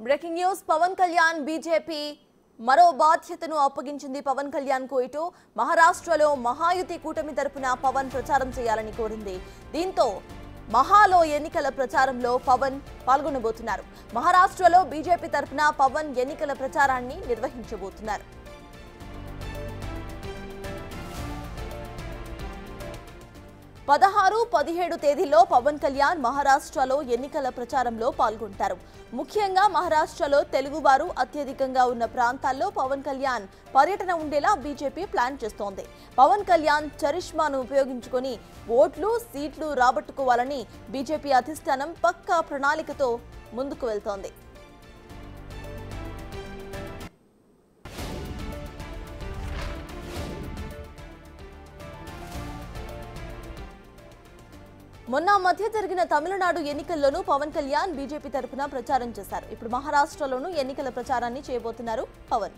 Breaking news Pawan Kalyan BJP మరో బాధ్యతను అప్పగించింది. పవన్ కళ్యాణ్ కు ఇటు మహారాష్ట్రలో మహాయుతి కూటమి తరపున పవన్ ప్రచారం చేయాలని కోరింది. దీంతో మహాలో ఎన్నికల ప్రచారంలో పవన్ పాల్గొనబోతున్నారు. మహారాష్ట్రలో బీజేపీ తరపున పవన్ ఎన్నికల ప్రచారాన్ని నిర్వహించబోతున్నారు. పదహారు 17 తేదీల్లో పవన్ కళ్యాణ్ మహారాష్ట్రలో ఎన్నికల ప్రచారంలో పాల్గొంటారు. ముఖ్యంగా మహారాష్ట్రలో తెలుగువారు అత్యధికంగా ఉన్న ప్రాంతాల్లో పవన్ కళ్యాణ్ పర్యటన ఉండేలా బీజేపీ ప్లాన్ చేస్తోంది. పవన్ కళ్యాణ్ చరిష్మాను ఉపయోగించుకొని ఓట్లు, సీట్లు రాబట్టుకోవాలని బీజేపీ అధిష్టానం పక్కా ప్రణాళికతో ముందుకు వెళ్తోంది. మొన్న మధ్య జరిగిన తమిళనాడు ఎన్నికల్లోనూ పవన్ కళ్యాణ్ బీజేపీ తరపున ప్రచారం చేశారు. ఇప్పుడు మహారాష్ట్రలోనూ ఎన్నికల ప్రచారాన్ని చేయబోతున్నారు పవన్.